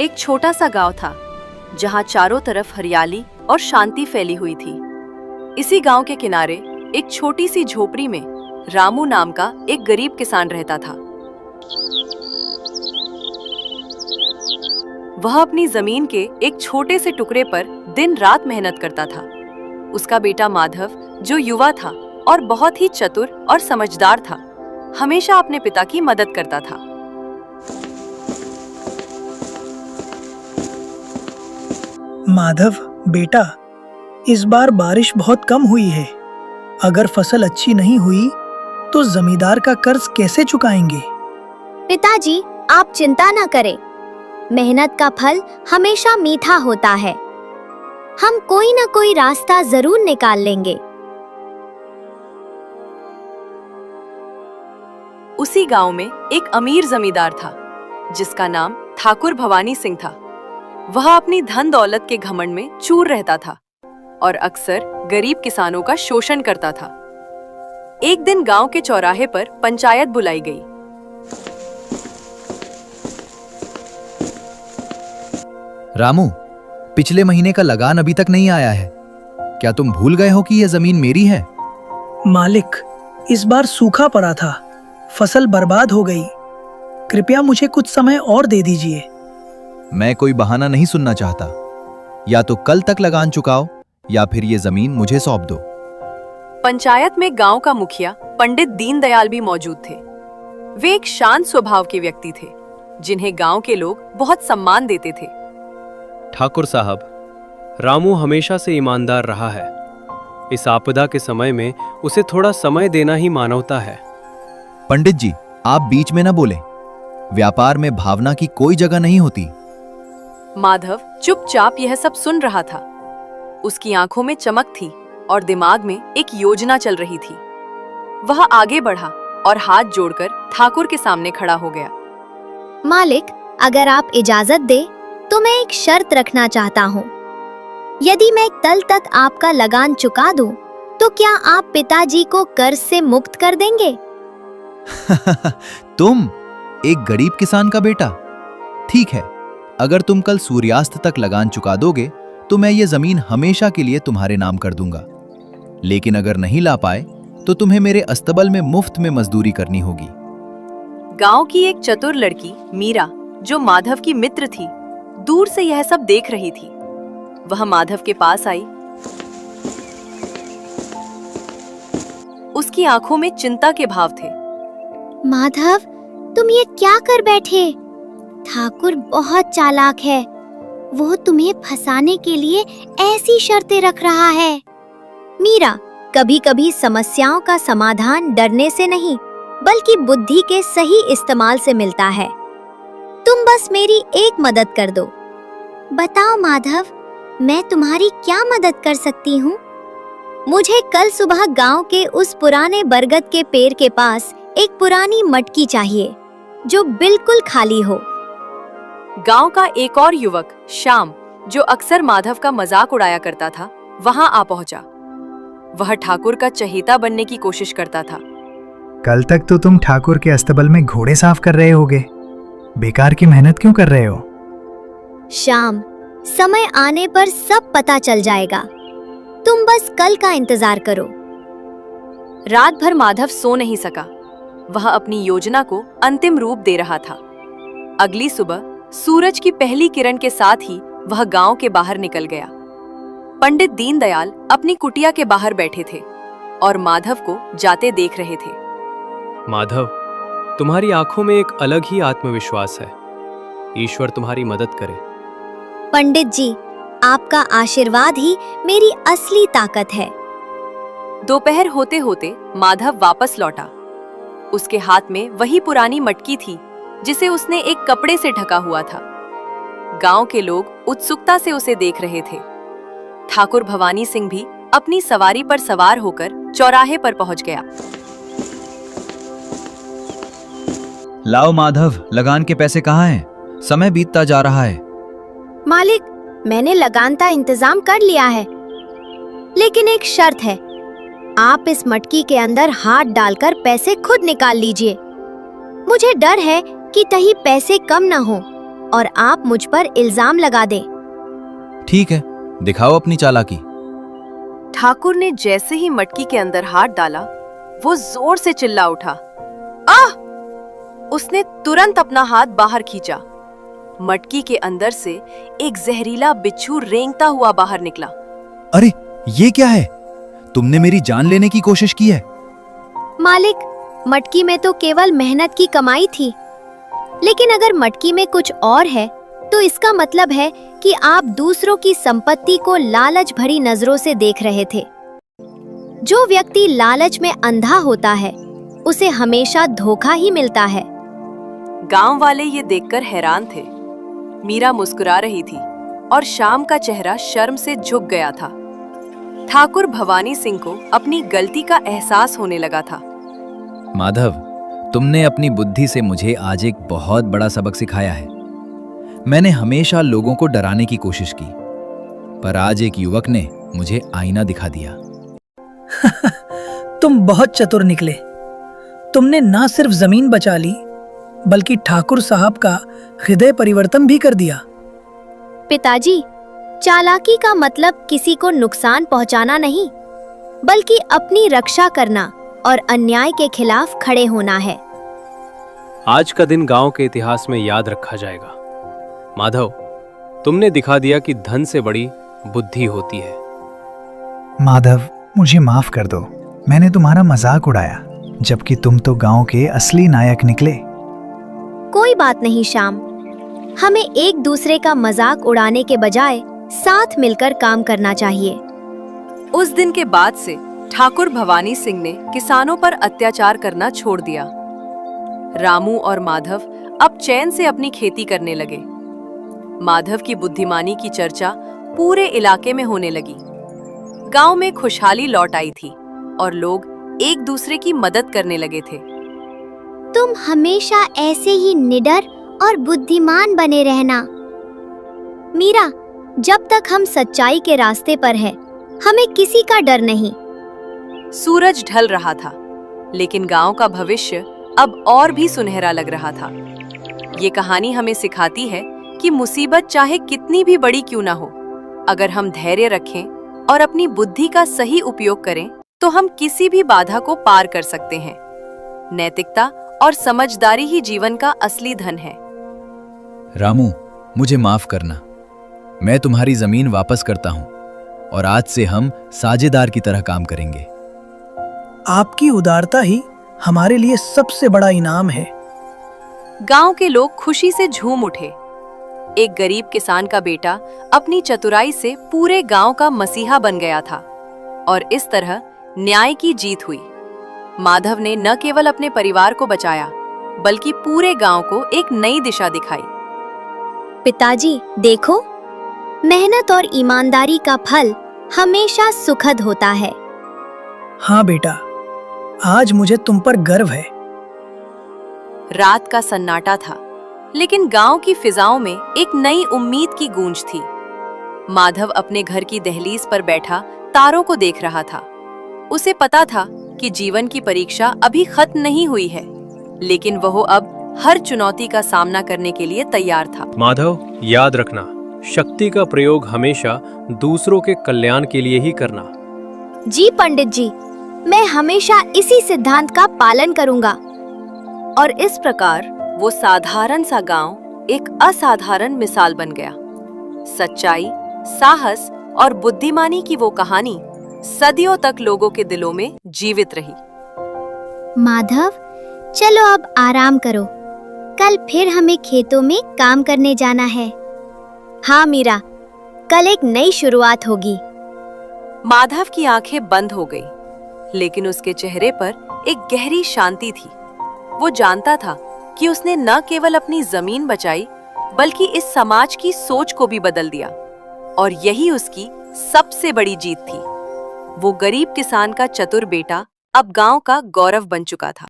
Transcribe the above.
एक छोटा सा गांव था जहां चारों तरफ हरियाली और शांति फैली हुई थी। इसी गांव के किनारे एक छोटी सी झोपड़ी में रामू नाम का एक गरीब किसान रहता था। वह अपनी जमीन के एक छोटे से टुकड़े पर दिन रात मेहनत करता था। उसका बेटा माधव, जो युवा था और बहुत ही चतुर और समझदार था, हमेशा अपने पिता की मदद करता था। माधव बेटा, इस बार बारिश बहुत कम हुई है। अगर फसल अच्छी नहीं हुई तो जमींदार का कर्ज कैसे चुकाएंगे? पिताजी, आप चिंता न करें। मेहनत का फल हमेशा मीठा होता है। हम कोई न कोई रास्ता जरूर निकाल लेंगे। उसी गांव में एक अमीर जमींदार था जिसका नाम ठाकुर भवानी सिंह था। वह अपनी धन दौलत के घमंड में चूर रहता था और अक्सर गरीब किसानों का शोषण करता था। एक दिन गांव के चौराहे पर पंचायत बुलाई गई। रामू, पिछले महीने का लगान अभी तक नहीं आया है। क्या तुम भूल गए हो कि यह जमीन मेरी है? मालिक, इस बार सूखा पड़ा था, फसल बर्बाद हो गई। कृपया मुझे कुछ समय और दे दीजिए। मैं कोई बहाना नहीं सुनना चाहता। या तो कल तक लगान चुकाओ या फिर ये जमीन मुझे सौंप दो। पंचायत में गांव का मुखिया पंडित दीनदयाल भी मौजूद थे। वे एक शांत स्वभाव के व्यक्ति थे जिन्हें गांव के लोग बहुत सम्मान देते थे। ठाकुर साहब, रामू हमेशा से ईमानदार रहा है। इस आपदा के समय में उसे थोड़ा समय देना ही मानवता है। पंडित जी, आप बीच में न बोलें। व्यापार में भावना की कोई जगह नहीं होती। माधव चुपचाप यह सब सुन रहा था। उसकी आंखों में चमक थी और दिमाग में एक योजना चल रही थी। वह आगे बढ़ा और हाथ जोड़कर ठाकुर के सामने खड़ा हो गया। मालिक, अगर आप इजाजत दे तो मैं एक शर्त रखना चाहता हूँ। यदि मैं कल तक आपका लगान चुका दूं, तो क्या आप पिताजी को कर्ज से मुक्त कर देंगे? तुम एक गरीब किसान का बेटा? ठीक है, अगर तुम कल सूर्यास्त तक लगान चुका दोगे तो मैं ये जमीन हमेशा के लिए तुम्हारे नाम कर दूंगा। लेकिन अगर नहीं ला पाए तो तुम्हें मेरे अस्तबल में मुफ्त में मजदूरी करनी होगी। गांव की एक चतुर लड़की मीरा, जो माधव की मित्र थी, दूर से यह सब देख रही थी। वह माधव के पास आई। उसकी आंखों में चिंता के भाव थे। माधव, तुम ये क्या कर बैठे? ठाकुर बहुत चालाक है। वो तुम्हें फंसाने के लिए ऐसी शर्तें रख रहा है। मीरा, कभी-कभी समस्याओं का समाधान डरने से नहीं, बल्कि बुद्धि के सही इस्तेमाल से मिलता है। तुम बस मेरी एक मदद कर दो। बताओ माधव, मैं तुम्हारी क्या मदद कर सकती हूँ? मुझे कल सुबह गांव के उस पुराने बरगद के पेड़ के पास एक पुरानी मटकी चाहिए जो बिल्कुल खाली हो। गांव का एक और युवक श्याम, जो अक्सर माधव का मजाक उड़ाया करता था, वहां आ पहुंचा। वह ठाकुर का चहेता बनने की कोशिश करता था। कल तक तो तुम ठाकुर के अस्तबल में घोड़े साफ कर रहे होगे। बेकार की मेहनत क्यों कर रहे हो? श्याम, समय आने पर सब पता चल जाएगा। तुम बस कल का इंतजार करो। रात भर माधव सो नहीं सका। वह अपनी योजना को अंतिम रूप दे रहा था। अगली सुबह सूरज की पहली किरण के साथ ही वह गांव के बाहर निकल गया। पंडित दीनदयाल अपनी कुटिया के बाहर बैठे थे और माधव को जाते देख रहे थे। माधव, तुम्हारी आंखों में एक अलग ही आत्मविश्वास है। ईश्वर तुम्हारी मदद करे। पंडित जी, आपका आशीर्वाद ही मेरी असली ताकत है। दोपहर होते होते माधव वापस लौटा। उसके हाथ में वही पुरानी मटकी थी जिसे उसने एक कपड़े से ढका हुआ था। गांव के लोग उत्सुकता से उसे देख रहे थे। ठाकुर भवानी सिंह भी अपनी सवारी पर सवार होकर चौराहे पर पहुंच गया। लाओ माधव, लगान के पैसे कहाँ हैं? समय बीतता जा रहा है। मालिक, मैंने लगान का इंतजाम कर लिया है, लेकिन एक शर्त है। आप इस मटकी के अंदर हाथ डालकर पैसे खुद निकाल लीजिए। मुझे डर है कि कहीं पैसे कम न हो और आप मुझ पर इल्जाम लगा दें। ठीक है, दिखाओ अपनी चालाकी। ठाकुर ने जैसे ही मटकी के अंदर हाथ डाला, वो जोर से चिल्ला उठा, आह! उसने तुरंत अपना हाथ बाहर खींचा। मटकी के अंदर से एक जहरीला बिच्छू रेंगता हुआ बाहर निकला। अरे, ये क्या है? तुमने मेरी जान लेने की कोशिश की है। मालिक, मटकी में तो केवल मेहनत की कमाई थी, लेकिन अगर मटकी में कुछ और है तो इसका मतलब है कि आप दूसरों की संपत्ति को लालच भरी नजरों से देख रहे थे। जो व्यक्ति लालच में अंधा होता है, उसे हमेशा धोखा ही मिलता है। गांव वाले ये देखकर हैरान थे। मीरा मुस्कुरा रही थी और श्याम का चेहरा शर्म से झुक गया था। ठाकुर भवानी सिंह को अपनी गलती का एहसास होने लगा था। माधव, तुमने अपनी बुद्धि से मुझे आज एक बहुत बड़ा सबक सिखाया है। मैंने हमेशा लोगों को डराने की कोशिश की, पर आज एक युवक ने मुझे आईना दिखा दिया। तुम बहुत चतुर निकले। तुमने ना सिर्फ जमीन बचा ली, बल्कि ठाकुर साहब का हृदय परिवर्तन भी कर दिया। पिताजी, चालाकी का मतलब किसी को नुकसान पहुंचाना नहीं, बल्कि अपनी रक्षा करना और अन्याय के खिलाफ खड़े होना है। आज का दिन गांव के इतिहास में याद रखा जाएगा। माधव, तुमने दिखा दिया कि धन से बड़ी बुद्धि होती है। माधव, मुझे माफ कर दो। मैंने तुम्हारा मजाक उड़ाया, जबकि तुम तो गांव के असली नायक निकले। कोई बात नहीं श्याम, हमें एक दूसरे का मजाक उड़ाने के बजाय साथ मिलकर काम करना चाहिए। उस दिन के बाद से ठाकुर भवानी सिंह ने किसानों पर अत्याचार करना छोड़ दिया। रामू और माधव अब चैन से अपनी खेती करने लगे। माधव की बुद्धिमानी की चर्चा पूरे इलाके में होने लगी। गांव में खुशहाली लौट आई थी और लोग एक दूसरे की मदद करने लगे थे। तुम हमेशा ऐसे ही निडर और बुद्धिमान बने रहना। मीरा, जब तक हम सच्चाई के रास्ते पर हैं, हमें किसी का डर नहीं। सूरज ढल रहा था, लेकिन गांव का भविष्य अब और भी सुनहरा लग रहा था। ये कहानी हमें सिखाती है कि मुसीबत चाहे कितनी भी बड़ी क्यों ना हो, अगर हम धैर्य रखें और अपनी बुद्धि का सही उपयोग करें, तो हम किसी भी बाधा को पार कर सकते हैं। नैतिकता और समझदारी ही जीवन का असली धन है। रामू, मुझे माफ करना। मैं तुम्हारी जमीन वापस करता हूं और आज से हम साझेदार की तरह काम करेंगे। आपकी उदारता ही हमारे लिए सबसे बड़ा इनाम है। गांव के लोग खुशी से झूम उठे। एक गरीब किसान का बेटा अपनी चतुराई से पूरे गांव का मसीहा बन गया था और इस तरह न्याय की जीत हुई। माधव ने न केवल अपने परिवार को बचाया, बल्कि पूरे गांव को एक नई दिशा दिखाई। पिताजी, देखो, मेहनत और ईमानदारी का फल हमेशा सुखद होता है। हाँ बेटा, आज मुझे तुम पर गर्व है। रात का सन्नाटा था, लेकिन गांव की फिजाओं में एक नई उम्मीद की गूंज थी। माधव अपने घर की दहलीज पर बैठा तारों को देख रहा था। उसे पता था कि जीवन की परीक्षा अभी खत्म नहीं हुई है, लेकिन वह अब हर चुनौती का सामना करने के लिए तैयार था। माधव, याद रखना, शक्ति का प्रयोग हमेशा दूसरों के कल्याण के लिए ही करना। जी पंडित जी, मैं हमेशा इसी सिद्धांत का पालन करूंगा। और इस प्रकार वो साधारण सा गांव एक असाधारण मिसाल बन गया। सच्चाई, साहस और बुद्धिमानी की वो कहानी सदियों तक लोगों के दिलों में जीवित रही। माधव, चलो अब आराम करो। कल फिर हमें खेतों में काम करने जाना है। हाँ मीरा, कल एक नई शुरुआत होगी। माधव की आंखें बंद हो गई, लेकिन उसके चेहरे पर एक गहरी शांति थी। वो जानता था कि उसने न केवल अपनी जमीन बचाई, बल्कि इस समाज की सोच को भी बदल दिया, और यही उसकी सबसे बड़ी जीत थी। वो गरीब किसान का चतुर बेटा अब गांव का गौरव बन चुका था।